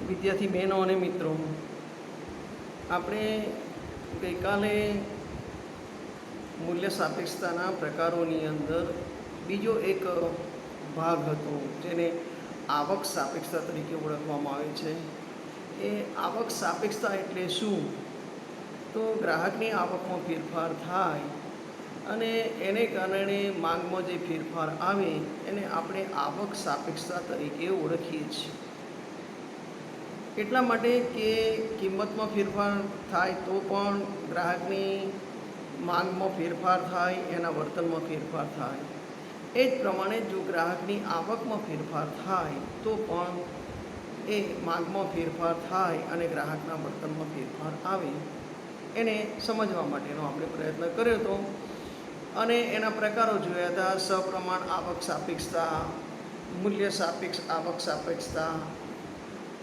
વિદ્યાર્થી બહેનો અને મિત્રો, આપણે ગઈકાલે મૂલ્ય સાપેક્ષતાના પ્રકારોની અંદર બીજો એક ભાગ હતો જેને આવક સાપેક્ષતા તરીકે ઓળખવામાં આવે છે. એ આવક સાપેક્ષતા એટલે શું? તો ગ્રાહકની આવકમાં ફેરફાર થાય અને એને કારણે માંગમાં જે ફેરફાર આવે એને આપણે આવક સાપેક્ષતા તરીકે ઓળખીએ છીએ. એટલા માટે કે કિંમતમાં ફેરફાર થાય તો પણ ગ્રાહકની માંગમાં ફેરફાર થાય, એના વર્તનમાં ફેરફાર થાય. એ જ પ્રમાણે જો ગ્રાહકની આવકમાં ફેરફાર થાય તો પણ એ માંગમાં ફેરફાર થાય અને ગ્રાહકના વર્તનમાં ફેરફાર આવે, એને સમજવા માટેનો આપણે પ્રયત્ન કર્યો હતો. અને એના પ્રકારો જોયા હતા: સપ્રમાણ આવક સાપેક્ષતા, મૂલ્ય સાપેક્ષ આવક સાપેક્ષતા,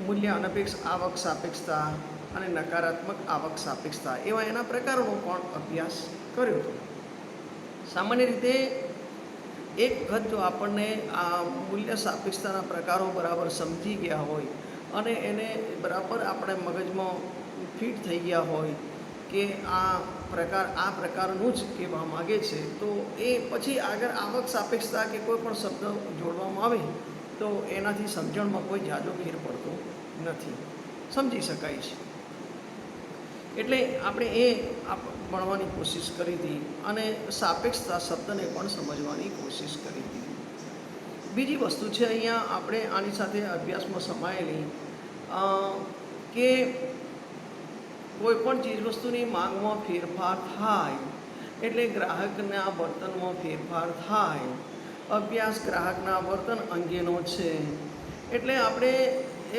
મૂલ્ય અનપેક્ષ આવક સાપેક્ષતા અને નકારાત્મક આવક સાપેક્ષતા, એવા એના પ્રકારોનો પણ અભ્યાસ કર્યો હતો. સામાન્ય રીતે એક વખત જો આપણને આ મૂલ્ય સાપેક્ષતાના પ્રકારો બરાબર સમજી ગયા હોય અને એને બરાબર આપણે મગજમાં ફિટ થઈ ગયા હોય કે આ પ્રકારનું જ કહેવા માગે છે, તો એ પછી આગળ આવક સાપેક્ષતા કે કોઈ પણ શબ્દ જોડવામાં આવે તો એનાથી સમજણમાં કોઈ જાજો ફેર પડતો નથી, સમજી શકાય છે. એટલે આપણે એ ભણવાની કોશિશ કરી હતી અને સાપેક્ષતા શબ્દને પણ સમજવાની કોશિશ કરી હતી. બીજી વસ્તુ છે અહીંયા આપણે આની સાથે અભ્યાસમાં સમાયેલી કે કોઈ પણ ચીજવસ્તુની માંગમાં ફેરફાર થાય એટલે ગ્રાહકના વર્તનમાં ફેરફાર થાય. અભ્યાસ ગ્રાહકના વર્તન અંગેનો છે. એટલે આપણે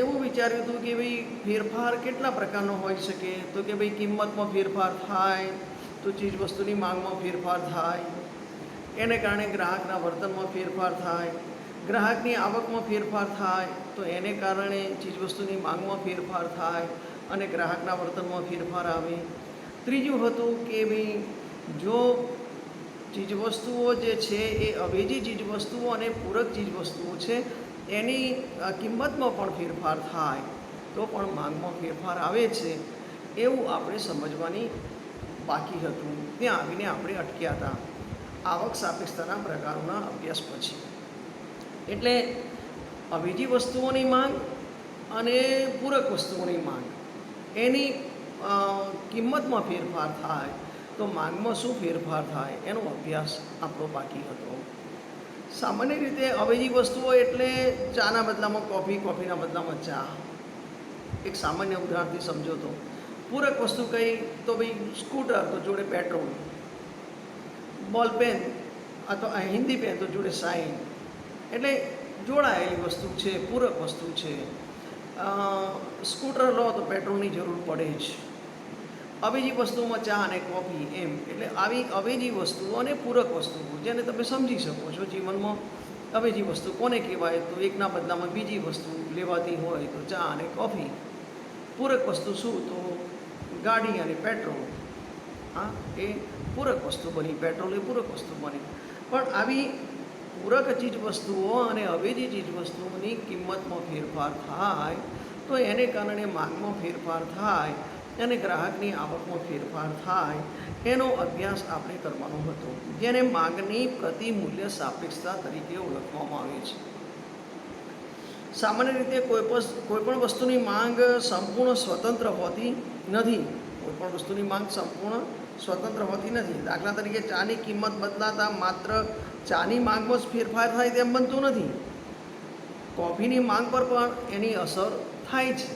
એવું વિચાર્યું હતું કે ભાઈ ફેરફાર કેટલા પ્રકારનો હોઈ શકે? તો કે ભાઈ કિંમતમાં ફેરફાર થાય તો ચીજવસ્તુની માંગમાં ફેરફાર થાય, એને કારણે ગ્રાહકના વર્તનમાં ફેરફાર થાય. ગ્રાહકની આવકમાં ફેરફાર થાય તો એને કારણે ચીજવસ્તુની માંગમાં ફેરફાર થાય અને ગ્રાહકના વર્તનમાં ફેરફાર આવે. ત્રીજું હતું કે ભાઈ જો ચીજવસ્તુઓ જે છે એ અવેજી ચીજવસ્તુઓ અને પૂરક ચીજવસ્તુઓ છે એની કિંમતમાં પણ ફેરફાર થાય તો પણ માંગમાં ફેરફાર આવે છે, એવું આપણે સમજવાની બાકી હતું. ત્યાં આવીને આપણે અટક્યા હતા આવક સાપેક્ષતાના પ્રકારોના અભ્યાસ પછી. એટલે અવેજી વસ્તુઓની માંગ અને પૂરક વસ્તુઓની માંગ, એની કિંમતમાં ફેરફાર થાય તો માંગમાં શું ફેરફાર થાય એનો અભ્યાસ આપણો બાકી હતો. સામાન્ય રીતે અવેજી વસ્તુઓ એટલે ચાના બદલામાં કોફી, કોફીના બદલામાં ચા. એક સામાન્ય ઉદાહરણથી સમજો તો. પૂરક વસ્તુ કઈ? તો ભાઈ સ્કૂટર તો જોડે પેટ્રોલ, બોલપેન અથવા હિન્દી પેન તો જોડે સાઇન. એટલે જોડાયેલી વસ્તુ છે, પૂરક વસ્તુ છે. સ્કૂટર લો તો પેટ્રોલની જરૂર પડે જ. અવેજી વસ્તુમાં ચા અને કોફી એમ. એટલે આવી અવેજી વસ્તુઓ અને પૂરક વસ્તુઓ જેને તમે સમજી શકો છો જીવનમાં. અવેજી વસ્તુ કોને કહેવાય? તો એકના બદલામાં બીજી વસ્તુ લેવાતી હોય તો ચા અને કોફી. પૂરક વસ્તુ શું? તો ગાડી અને પેટ્રોલ. હા, એ પૂરક વસ્તુ બની. પેટ્રોલ એ પૂરક વસ્તુ બની. પણ આવી પૂરક ચીજવસ્તુઓ અને અવેજી ચીજવસ્તુઓની કિંમતમાં ફેરફાર થાય તો એને કારણે માંગમાં ફેરફાર થાય અને ગ્રાહકની આવકમાં ફેરફાર થાય, એનો અભ્યાસ આપણે કરવાનો હતો, જેને માંગની પ્રતિમૂલ્ય સાપેક્ષતા તરીકે ઓળખવામાં આવે છે. સામાન્ય રીતે કોઈ પણ વસ્તુની માંગ સંપૂર્ણ સ્વતંત્ર હોતી નથી. કોઈ પણ વસ્તુની માંગ સંપૂર્ણ સ્વતંત્ર હોતી નથી. દાખલા તરીકે ચાની કિંમત બદલાતા માત્ર ચાની માંગમાં જ ફેરફાર થાય તેમ બનતું નથી. કોફીની માંગ પર પણ એની અસર થાય છે.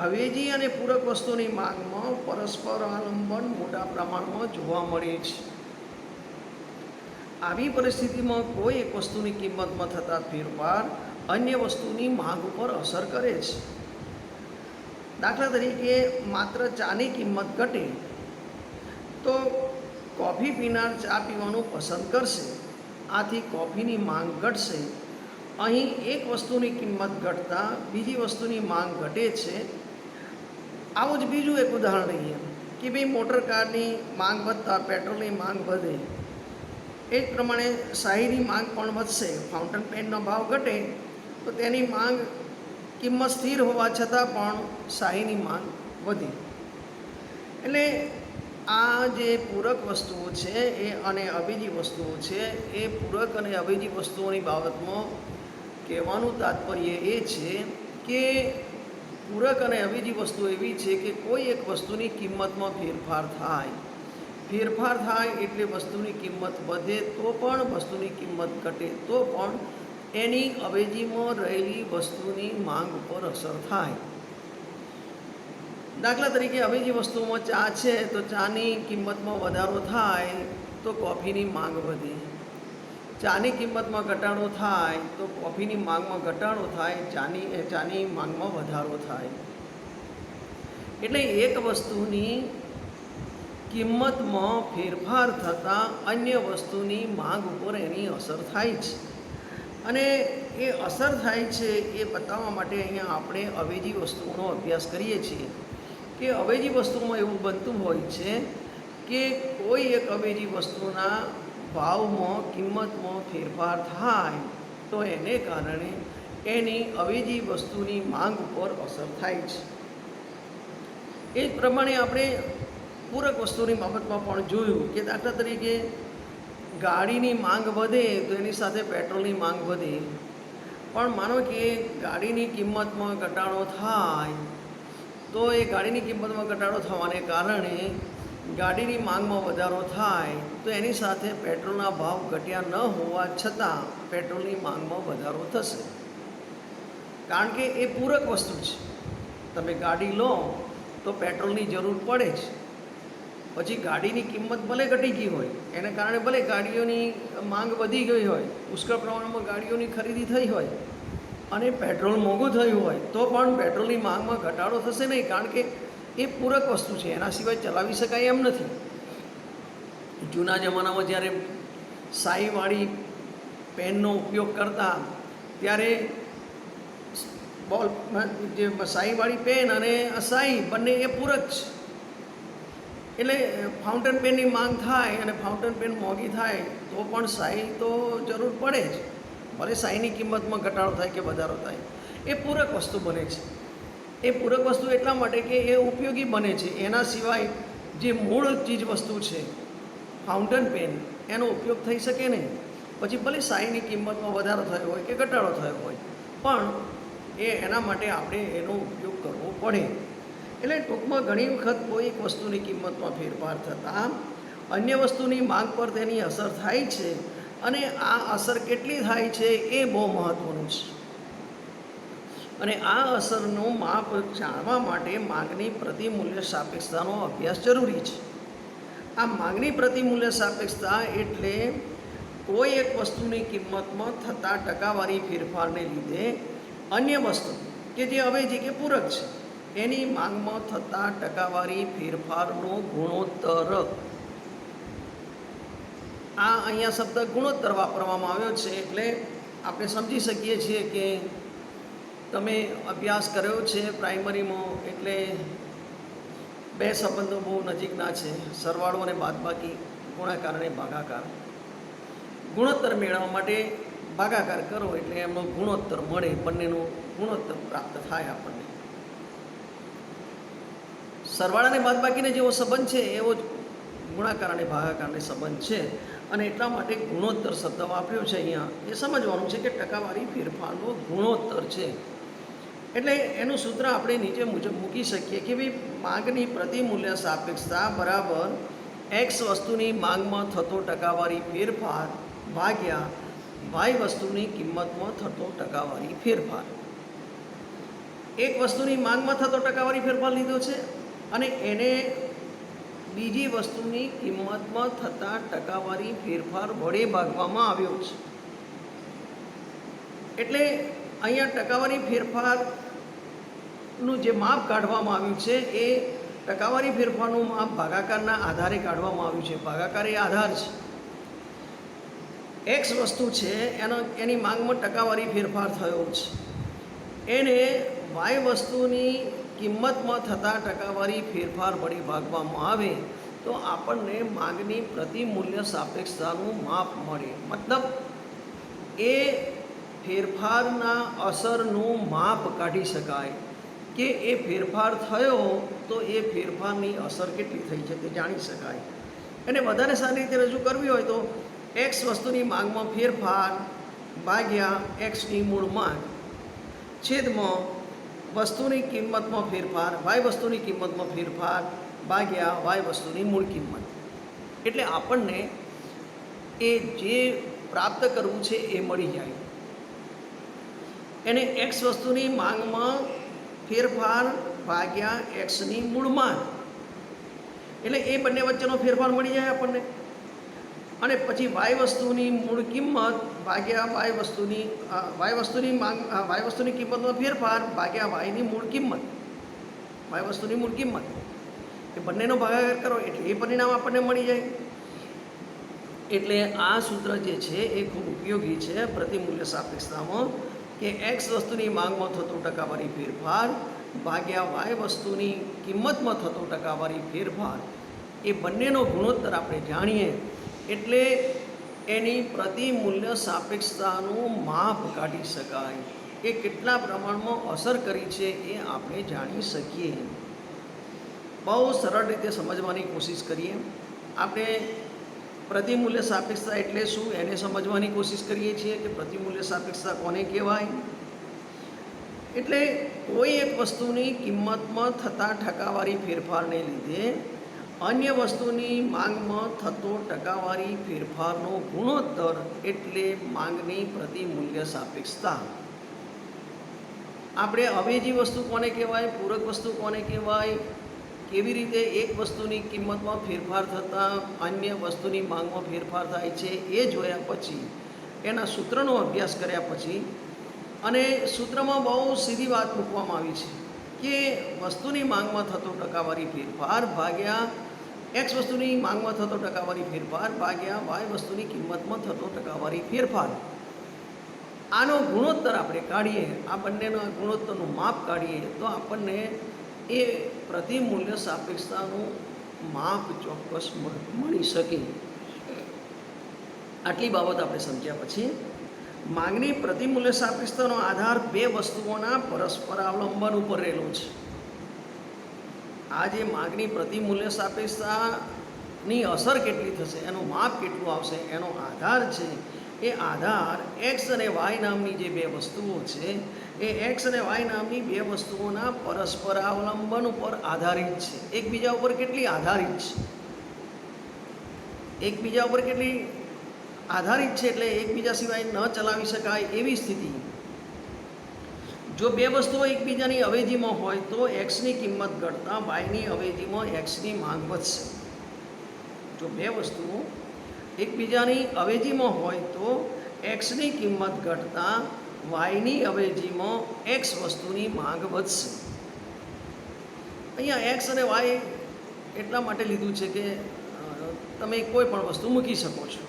અવેજી અને પૂરક વસ્તુની માંગમાં પરસ્પર આલંબન મોટા પ્રમાણમાં જોવા મળે છે. આવી પરિસ્થિતિમાં કોઈ એક વસ્તુની કિંમતમાં થતા ફેરફાર અન્ય વસ્તુની માંગ ઉપર અસર કરે છે. દાખલા તરીકે માત્ર ચાની કિંમત ઘટે તો કોફી પીનાર ચા પીવાનું પસંદ કરશે. આથી કોફીની માંગ ઘટશે. અહીં એક વસ્તુની કિંમત ઘટતા બીજી વસ્તુની માંગ ઘટે છે. આવું જ બીજું એક ઉદાહરણ લઈએ કે ભાઈ મોટર કારની માંગ વધતા પેટ્રોલની માંગ વધે. એ જ પ્રમાણે શાહીની માંગ પણ વધશે. ફાઉન્ટેન પેનનો ભાવ ઘટે તો તેની માંગ કિંમત સ્થિર હોવા છતાં પણ શાહીની માંગ વધી. એટલે આ જે પૂરક વસ્તુઓ છે એ અને અવેજી વસ્તુઓ છે, એ પૂરક અને અવેજી વસ્તુઓની બાબતમાં કહેવાનું તાત્પર્ય એ છે કે પૂરક અને અવેજી વસ્તુ એવી છે કે કોઈ એક વસ્તુની કિંમતમાં ફેરફાર થાય એટલે વસ્તુની કિંમત વધે તો પણ, વસ્તુની કિંમત ઘટે તો પણ એની અવેજીમાં રહેલી વસ્તુની માંગ ઉપર અસર થાય. દાખલા તરીકે અવેજી વસ્તુમાં ચા છે તો ચાની કિંમતમાં વધારો થાય તો કોફીની માંગ વધે, ચાની કિંમતમાં ઘટાડો થાય તો કોફીની માંગમાં ઘટાડો થાય, ચાની માંગમાં વધારો થાય. એટલે એક વસ્તુની કિંમતમાં ફેરફાર થતાં અન્ય વસ્તુની માંગ ઉપર એની અસર થાય છે. અને એ અસર થાય છે એ બતાવવા માટે અહીંયા આપણે અવેજી વસ્તુઓનો અભ્યાસ કરીએ છીએ કે અવેજી વસ્તુમાં એવું બનતું હોય છે કે કોઈ એક અવેજી વસ્તુના ભાવમાં, કિંમતમાં ફેરફાર થાય તો એને કારણે એની અવેજી વસ્તુની માંગ ઉપર અસર થાય છે. એ જ પ્રમાણે આપણે પૂરક વસ્તુની બાબતમાં પણ જોયું કે દાખલા તરીકે ગાડીની માંગ વધે તો એની સાથે પેટ્રોલની માંગ વધે. પણ માનો કે ગાડીની કિંમતમાં ઘટાડો થાય તો એ ગાડીની કિંમતમાં ઘટાડો થવાને કારણે ગાડીની માંગમાં વધારો થાય તો એની સાથે પેટ્રોલના ભાવ ઘટ્યા ન હોવા છતાં પેટ્રોલની માંગમાં વધારો થશે, કારણ કે એ પૂરક વસ્તુ છે. તમે ગાડી લો તો પેટ્રોલની જરૂર પડે જ. પછી ગાડીની કિંમત ભલે ઘટી ગઈ હોય, એને કારણે ભલે ગાડીઓની માંગ વધી ગઈ હોય, પુષ્કળ પ્રમાણમાં ગાડીઓની ખરીદી થઈ હોય અને પેટ્રોલ મોંઘું થયું હોય તો પણ પેટ્રોલની માંગમાં ઘટાડો થશે નહીં, કારણ કે એ પૂરક વસ્તુ છે, એના સિવાય ચલાવી શકાય એમ નથી. જૂના જમાનામાં જ્યારે શાહીવાળી પેનનો ઉપયોગ કરતા ત્યારે જે શાહીવાળી પેન અને શાહી બંને એ પૂરક છે. એટલે ફાઉન્ટેન પેનની માંગ થાય અને ફાઉન્ટેન પેન મોંઘી થાય તો પણ શાહી તો જરૂર પડે જ, ભલે શાહીની કિંમતમાં ઘટાડો થાય કે વધારો થાય. એ પૂરક વસ્તુ બને છે. એ પૂરક વસ્તુ એટલા માટે કે એ ઉપયોગી બને છે. એના સિવાય જે મૂળ ચીજ વસ્તુ છે ફાઉન્ટેન પેન, એનો ઉપયોગ થઈ શકે નહીં. પછી ભલે શાહીની કિંમતમાં વધારો થયો હોય કે ઘટાડો થયો હોય પણ એના માટે આપણે એનો ઉપયોગ કરવો પડે. એટલે ટૂંકમાં ઘણી વખત કોઈ એક વસ્તુની કિંમતમાં ફેરફાર થતાં અન્ય વસ્તુની માંગ પર તેની અસર થાય છે અને આ અસર કેટલી થાય છે એ બહુ મહત્ત્વનું છે. અને આ અસરનું માપ જાણવા માટે માંગની પ્રતિમૂલ્ય સાપેક્ષતાનો અભ્યાસ જરૂરી છે. આ માંગની પ્રતિમૂલ્ય સાપેક્ષતા એટલે કોઈ એક વસ્તુની કિંમતમાં થતા ટકાવારી ફેરફારને લીધે અન્ય વસ્તુ કે જે અવેજી કે પૂરક છે એની માંગમાં થતા ટકાવારી ફેરફારનો ગુણોત્તર. આ અહીંયા શબ્દ ગુણોત્તર વાપરવામાં આવ્યો છે એટલે આપણે સમજી શકીએ છીએ કે તમે અભ્યાસ કર્યો છે પ્રાઇમરીમાં, એટલે બે સંબંધો બહુ નજીકના છે, સરવાળો અને બાદબાકી, ગુણાકાર અને ભાગાકાર. ગુણોત્તર મેળવવા માટે ભાગાકાર કરો એટલે એમનો ગુણોત્તર મળે, બંનેનો ગુણોત્તર પ્રાપ્ત થાય આપણને. સરવાળા અને બાદબાકીને જેવો સંબંધ છે એવો જ ગુણાકાર અને ભાગાકારને સંબંધ છે અને એટલા માટે ગુણોત્તર શબ્દ વાપર્યો છે અહીંયા. એ સમજવાનું છે કે ટકાવારી ફેરફારનો ગુણોત્તર છે. એટલે એનું સૂત્ર આપણે નીચે મુજબ મૂકી શકીએ કે ભાઈ માંગની પ્રતિમૂલ્ય સાપેક્ષતા બરાબર એક્સ વસ્તુની માંગમાં થતો ટકાવારી ફેરફાર ભાગ્યા વાય વસ્તુની કિંમતમાં થતો ટકાવારી ફેરફાર. એક વસ્તુની માંગમાં થતો ટકાવારી ફેરફાર લીધો છે અને એને બીજી વસ્તુની કિંમતમાં થતા ટકાવારી ફેરફાર વડે ભાગવામાં આવ્યો છે. એટલે અહીંયા ટકાવારી ફેરફારનું જે માપ કાઢવામાં આવ્યું છે એ ટકાવારી ફેરફારનું માપ ભાગાકારના આધારે કાઢવામાં આવ્યું છે. ભાગાકાર એ આધાર છે. એક્સ વસ્તુ છે એની માંગમાં ટકાવારી ફેરફાર થયો છે, એને વાય વસ્તુની કિંમતમાં થતા ટકાવારી ફેરફાર વડે ભાગવામાં આવે તો આપણને માંગની પ્રતિમૂલ્ય સાપેક્ષતાનું માપ મળે. મતલબ એ ફેરફારના અસરનું માપ કાઢી શકાય કે એ ફેરફાર થયો તો એ ફેરફારની અસર કેટલી થઈ છે તે જાણી શકાય. એને વધારે સારી રીતે રજૂ કરવી હોય તો એક્સ વસ્તુની માંગમાં ફેરફાર ભાગ્યા એક્સની મૂળ માંગ છેદમાં વસ્તુની કિંમતમાં ફેરફાર વાય વસ્તુની કિંમતમાં ફેરફાર ભાગ્યા વાય વસ્તુની મૂળ કિંમત. એટલે આપણને એ જે પ્રાપ્ત કરવું છે એ મળી જાય. એને એક્સ વસ્તુની માંગમાં ફેરફાર ભાગ્યા એક્સની મૂળ માંગ, એટલે એ બંને વચ્ચેનો ફેરફાર મળી જાય આપણને. અને પછી વાય વસ્તુની મૂળ કિંમત ભાગ્યા વાય વસ્તુની માંગ વાય વસ્તુની કિંમતમાં ફેરફાર ભાગ્યા વાયની મૂળ કિંમત, વાય વસ્તુની મૂળ કિંમત, એ બંનેનો ભાગાકાર કરો એટલે એ પરિણામ આપણને મળી જાય. એટલે આ સૂત્ર જે છે એ ખૂબ ઉપયોગી છે પ્રતિમૂલ્ય સાપેક્ષતામાં, કે એક્સ વસ્તુની માંગમાં થતો ટકાવારી ફેરફાર ભાગ્યા વાય વસ્તુની કિંમતમાં થતો ટકાવારી ફેરફાર, એ બંનેનો ગુણોત્તર આપણે જાણીએ એટલે એની પ્રતિમૂલ્ય સાપેક્ષતાનું માપ કાઢી શકાય. એ કેટલા પ્રમાણમાં અસર કરી છે એ આપણે જાણી શકીએ. બહુ સરળ રીતે સમજવાની કોશિશ કરીએ. આપણે પ્રતિમૂલ્ય સાપેક્ષતા એટલે શું એને સમજવાની કોશિશ કરીએ છીએ કે પ્રતિમૂલ્ય સાપેક્ષતા કોને કહેવાય. એટલે કોઈ એક વસ્તુની કિંમતમાં થતા ટકાવારી ફેરફારને લીધે અન્ય વસ્તુની માંગમાં થતો ટકાવારી ફેરફારનો ગુણોત્તર એટલે માંગની પ્રતિમૂલ્ય સાપેક્ષતા. આપણે અવેજી વસ્તુ કોને કહેવાય, પૂરક વસ્તુ કોને કહેવાય, કેવી રીતે એક વસ્તુની કિંમતમાં ફેરફાર થતાં અન્ય વસ્તુની માંગમાં ફેરફાર થાય છે એ જોયા પછી, એના સૂત્રનો અભ્યાસ કર્યા પછી, અને સૂત્રમાં બહુ સીધી વાત મૂકવામાં આવી છે કે વસ્તુની માંગમાં થતો ટકાવારી ફેરફાર ભાગ્યા એક્સ વસ્તુની માંગમાં થતો ટકાવારી ફેરફાર ભાગ્યા વાય વસ્તુની કિંમતમાં થતો ટકાવારી ફેરફાર, આનો ગુણોત્તર આપણે કાઢીએ, આ બંનેના ગુણોત્તરનું માપ કાઢીએ તો આપણને એ પ્રતિમૂલ્ય સાપેક્ષતાનું માપ ચોક્કસ મળી શકે. આટલી બાબત આપણે સમજ્યા પછી માંગની પ્રતિમૂલ્ય સાપેક્ષતાનો આધાર બે વસ્તુઓના પરસ્પર અવલંબન ઉપર રહેલો છે. આ જે માંગની પ્રતિમૂલ્ય સાપેક્ષતાની અસર કેટલી થશે, એનું માપ કેટલું આવશે, એનો આધાર છે એ આધાર એક્સ અને વાય નામની જે બે વસ્તુઓ છે એ એક્સ અને વાય નામની બે વસ્તુઓના પરસ્પર અવલંબન ઉપર આધારિત છે. એકબીજા ઉપર કેટલી આધારિત છે, એકબીજા ઉપર કેટલી આધારિત છે એટલે એકબીજા સિવાય ન ચલાવી શકાય એવી સ્થિતિ. જો બે વસ્તુઓ એકબીજાની અવેજીમાં હોય તો એક્સની કિંમત ઘટતાં વાયની અવેજીમાં એક્સની માંગ વધશે. જો બે વસ્તુઓ એકબીજાની અવેજીમાં હોય તો એક્સની કિંમત ઘટતાં વાયની અવેજીમાં એક્સ વસ્તુની માંગ વધશે. અહીંયા એક્સ અને વાય એટલા માટે લીધું છે કે તમે કોઈ પણ વસ્તુ મૂકી શકો છો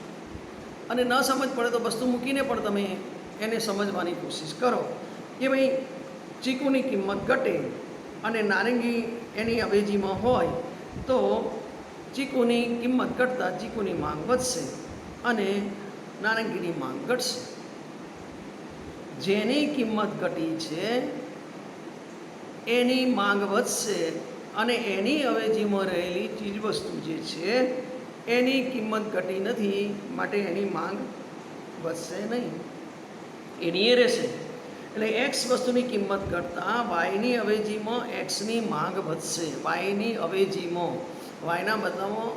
અને ન સમજ પડે તો વસ્તુ મૂકીને પણ તમે એને સમજવાની કોશિશ કરો કે ભાઈ ચીકુની કિંમત ઘટે અને નારંગી એની અવેજીમાં હોય તો ચીકુની કિંમત ઘટતાં ચીકુની માંગ વધશે અને નારંગીની માંગ ઘટશે. જેની કિંમત ઘટી છે એની માંગ વધશે અને એની અવેજીમાં રહેલી ચીજવસ્તુ જે છે એની કિંમત ઘટી નથી, માટે એની માંગ વધશે નહીં, એની એ રહેશે. એટલે એક્સ વસ્તુની કિંમત ઘટતાં વાયની અવેજીમાં એક્સની માંગ વધશે. વાયની અવેજીમાં વાયના બદલામાં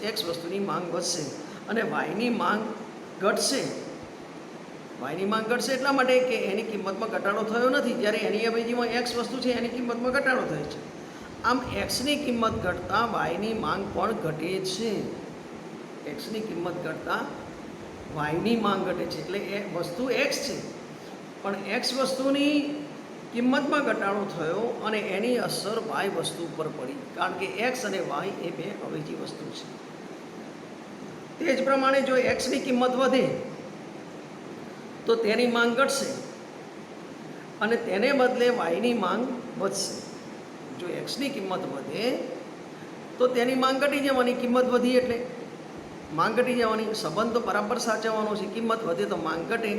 એક્સ વસ્તુની માંગ વધશે અને વાયની માંગ ઘટશે. વાયની માંગ ઘટશે એટલા માટે કે એની કિંમતમાં ઘટાડો થયો નથી, જ્યારે એની અવેજીમાં એક્સ વસ્તુ છે એની કિંમતમાં ઘટાડો થયો છે. આમ એક્સની કિંમત ઘટતાં વાયની માંગ પણ ઘટે છે. એક્સની કિંમત ઘટતાં વાયની માંગ ઘટે છે. એટલે એ વસ્તુ એક્સ છે પણ એક્સ વસ્તુની કિંમતમાં ઘટાડો થયો અને એની અસર વાય વસ્તુ પર પડી, કારણ કે એક્સ અને વાય એ બે અવેજી વસ્તુ છે. તે જ પ્રમાણે જો એક્સની કિંમત વધે તો તેની માંગ ઘટશે અને તેને બદલે વાયની માંગ વધશે. જો એક્સની કિંમત વધે તો તેની માંગ ઘટી જવાની, કિંમત વધી એટલે માંગ ઘટી જવાની. સંબંધ તો બરાબર સાચવવાનો છે, કિંમત વધે તો માંગ ઘટે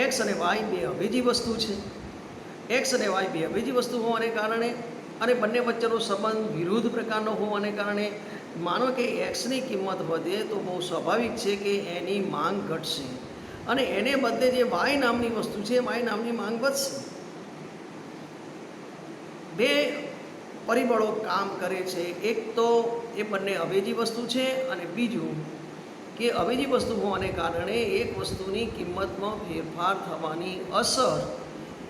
એક્સ અને વાય બે અવેજી વસ્તુ છે. એક્સ અને વાય બે અવેજી વસ્તુ હોવાને કારણે અને બંને વચ્ચેનો સંબંધ વિરુદ્ધ પ્રકારનો હોવાને કારણે માનો કે એક્સની કિંમત વધે તો બહુ સ્વાભાવિક છે કે એની માંગ ઘટશે અને એને બદલે જે વાય નામની વસ્તુ છે વાય નામની માંગ વધશે. બે પરિબળો કામ કરે છે. એક તો એ બંને અવેજી વસ્તુ છે અને બીજું કે અવેજી વસ્તુ હોવાને કારણે એક વસ્તુની કિંમતમાં ફેરફાર થવાની અસર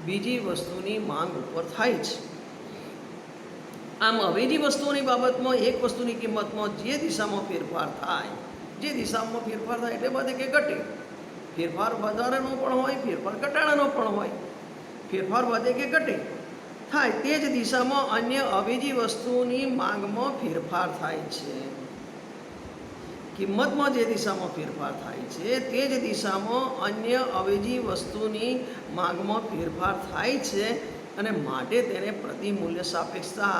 બીજી વસ્તુની માંગ ઉપર થાય છે. આમ અવેજી વસ્તુઓની બાબતમાં એક વસ્તુની કિંમતમાં જે દિશામાં ફેરફાર થાય એટલે બધે કે ઘટે. ફેરફાર વધારાનો પણ હોય, ફેરફાર ઘટાડાનો પણ હોય. ફેરફાર વધે કે ઘટે થાય તે જ દિશામાં અન્ય અવેજી વસ્તુની માંગમાં ફેરફાર થાય છે. કિંમતમાં જે દિશામાં ફેરફાર થાય છે તે જ દિશામાં અન્ય અવેજી વસ્તુની માંગમાં ફેરફાર થાય છે અને માટે તેને પ્રતિમૂલ્ય સાપેક્ષતા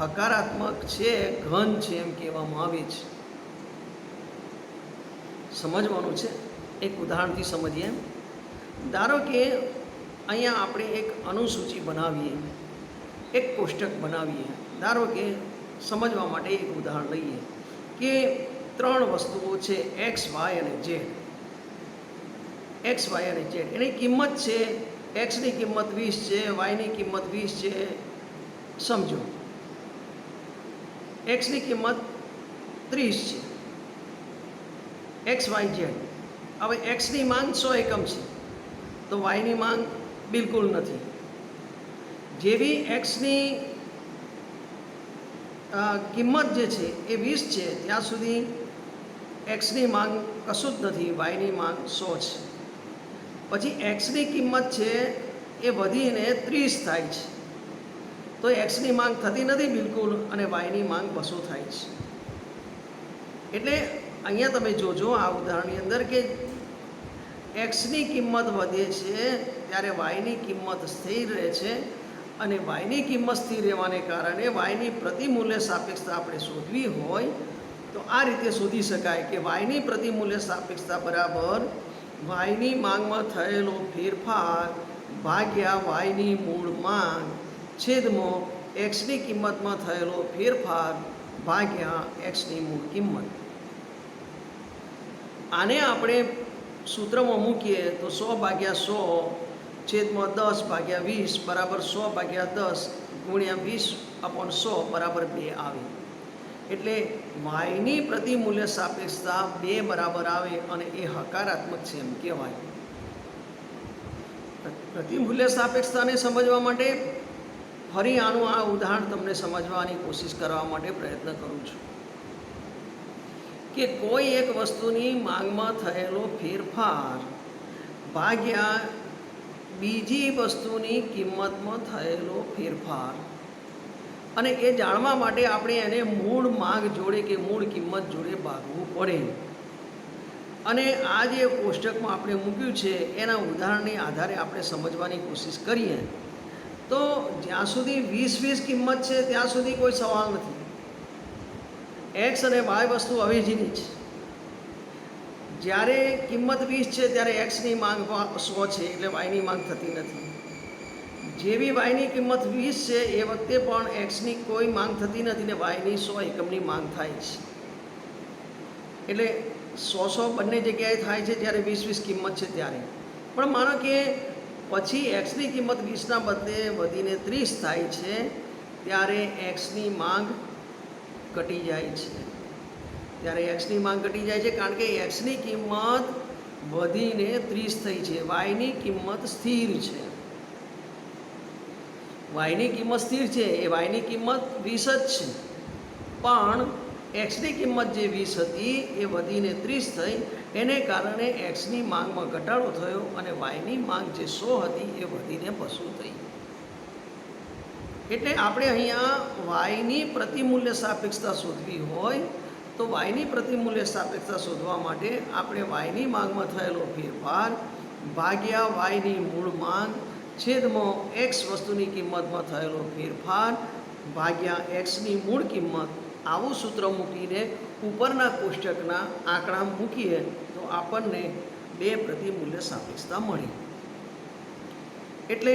હકારાત્મક છે, ઘન છે એમ કહેવામાં આવે છે. સમજવાનું છે. એક ઉદાહરણથી સમજીએ. ધારો કે અહીંયા આપણે એક અનુસૂચિ બનાવીએ, એક કોષ્ટક બનાવીએ. ધારો કે સમજવા માટે એક ઉદાહરણ લઈએ કે 3 વસ્તુઓ છે એક્સ, વાય અને ઝેડ. એક્સ, વાય અને ઝેડ એની કિંમત છે, એક્સની કિંમત 20 છે, વાયની કિંમત 20 છે. સમજો, એક્સની કિંમત 30 છે. X, Y, Z. હવે એક્સની માંગ 100 એકમ છે તો વાયની માંગ બિલકુલ નથી. જેવી એક્સની કિંમત જે છે એ 20 છે ત્યાં સુધી એક્સની માંગ કશું જ નથી, વાયની માંગ 100 છે. પછી એક્સની કિંમત છે એ વધીને 30 થાય છે તો એક્સની માંગ થતી નથી બિલકુલ અને વાયની માંગ 200 થાય છે. એટલે અહીંયા તમે જોજો આ ઉદાહરણની અંદર કે એક્સની કિંમત વધે છે ત્યારે વાયની કિંમત સ્થિર રહે છે અને વાયની કિંમત સ્થિર રહેવાને કારણે વાયની પ્રતિમૂલ્ય સાપેક્ષતા આપણે શોધવી હોય તો આ રીતે શોધી શકાય કે વાયની પ્રતિમૂલ્ય સાપેક્ષતા બરાબર વાયની માંગમાં થયેલો ફેરફાર ભાગ્યા વાયની મૂળ માંગ છેદમાં એક્સની કિંમતમાં થયેલો ફેરફાર ભાગ્યા એક્સની મૂળ કિંમત. આને આપણે સૂત્રમાં મૂકીએ તો 100/100 છેદમાં 10/20 બરાબર 100/10 ગુણ્યા 20/100 બરાબર 2 આવે. એટલે વાયની પ્રતિમૂલ્ય સાપેક્ષતા 2 બરાબર આવે અને એ હકારાત્મક છે એમ કહેવાય. પ્રતિમૂલ્ય સાપેક્ષતાને સમજવા માટે ફરી આનું આ ઉદાહરણ તમને સમજવાની કોશિશ કરવા માટે પ્રયત્ન કરું છું કે કોઈ એક વસ્તુની માંગમાં થયેલો ફેરફાર ભાગ્યા બીજી વસ્તુની કિંમતમાં થયેલો ફેરફાર અને એ જાણવા માટે આપણે એને મૂળ માંગ જોડે કે મૂળ કિંમત જોડે ભાગવું પડે. અને આ જે કોષ્ટકમાં આપણે મૂક્યું છે એના ઉદાહરણને આધારે આપણે સમજવાની કોશિશ કરીએ તો જ્યાં સુધી 20 કિંમત છે ત્યાં સુધી કોઈ સવાલ નથી. એક્સ અને વાય વસ્તુ અવેજીની છે. જ્યારે કિંમત 20 છે ત્યારે એક્સની માંગ 100 છે એટલે વાયની માંગ થતી નથી. જેવી વાયની કિંમત 20 છે એ વખતે પણ એક્સની કોઈ માંગ થતી નથી ને વાયની 100 એકમની માંગ થાય છે. એટલે 100 બંને જગ્યાએ થાય છે જ્યારે 20 કિંમત છે ત્યારે. પણ માનો કે પછી એક્સની કિંમત 20ના બદલે વધીને 30 થાય છે ત્યારે એક્સની માંગ ઘટી જાય છે. ત્યારે એક્સની માંગ ઘટી જાય છે કારણ કે એક્સની કિંમત વધીને 30 થઈ છે. વાયની કિંમત સ્થિર છે. વાયની કિંમત સ્થિર છે એ વાયની કિંમત 20 જ છે પણ એક્સની કિંમત જે 20 હતી એ વધીને 30 થઈ એને કારણે એક્સની માંગમાં ઘટાડો થયો અને વાયની માંગ જે 100 હતી એ વધીને 200 થઈ. એટલે આપણે અહીંયા વાયની પ્રતિમૂલ્ય સાપેક્ષતા શોધવી હોય તો વાયની પ્રતિમૂલ્ય સાપેક્ષતા શોધવા માટે આપણે વાયની માંગમાં થયેલો ફેરફાર ભાગ્યા વાયની મૂળ માંગ છેદમાં એક્સ વસ્તુની કિંમતમાં થયેલો ફેરફાર ભાગ્યા એક્સની મૂળ કિંમત આવું સૂત્ર મૂકીને ઉપરના કોષ્ટકના આંકડા મૂકીએ તો આપણને બે પ્રતિમૂલ્ય સાપેક્ષતા મળી. એટલે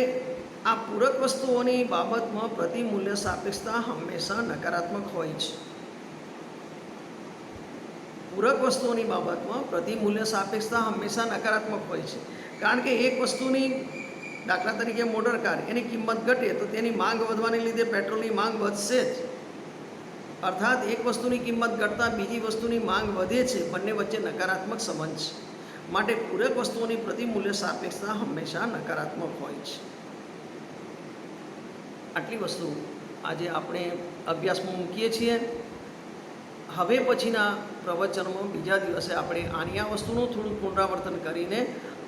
આ પૂરક વસ્તુઓની બાબતમાં પ્રતિમૂલ્ય સાપેક્ષતા હંમેશા નકારાત્મક હોય છે. પૂરક વસ્તુઓની બાબતમાં પ્રતિમૂલ્ય સાપેક્ષતા હંમેશા નકારાત્મક હોય છે. કારણ કે એક વસ્તુની, દાખલા તરીકે મોટર કાર, એની કિંમત ઘટે તો તેની માંગ વધવાને લીધે પેટ્રોલની માંગ વધશે જ. અર્થાત એક વસ્તુની કિંમત ઘટતા બીજી વસ્તુની માંગ વધે છે. બંને વચ્ચે નકારાત્મક સંબંધ છે. માટે પૂરક વસ્તુઓની પ્રતિમૂલ્ય સાપેક્ષતા હંમેશા નકારાત્મક હોય છે. આટલી વસ્તુ આજે આપણે અભ્યાસમાં મૂકીએ છીએ. હવે પછીના પ્રવચનમાં બીજા દિવસે આપણે આની આ વસ્તુનું થોડું પુનરાવર્તન કરીને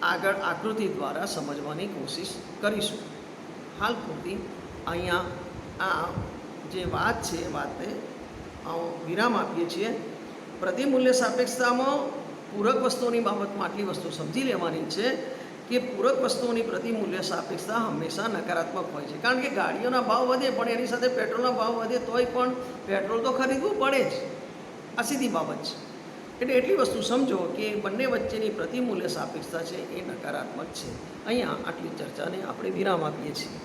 આગળ આકૃતિ દ્વારા સમજવાની કોશિશ કરીશું. હાલ પૂરતી અહીંયા આ જે વાત છે એ વાતને વિરામ આપીએ છીએ. પ્રતિમૂલ્ય સાપેક્ષતામાં પૂરક વસ્તુઓની બાબતમાં આટલી વસ્તુ સમજી લેવાની છે કે પૂરક વસ્તુઓની પ્રતિમૂલ્ય સાપેક્ષતા હંમેશા નકારાત્મક હોય છે. કારણ કે ગાડીઓના ભાવ વધે પણ એની સાથે પેટ્રોલના ભાવ વધે તોય પણ પેટ્રોલ તો ખરીદવું પડે જ. આ સીધી બાબત છે. એટલે એટલી વસ્તુ સમજો કે બંને વચ્ચેની પ્રતિમૂલ્ય સાપેક્ષતા છે એ નકારાત્મક છે. અહીંયા આટલી ચર્ચાને આપણે વિરામ આપીએ છીએ.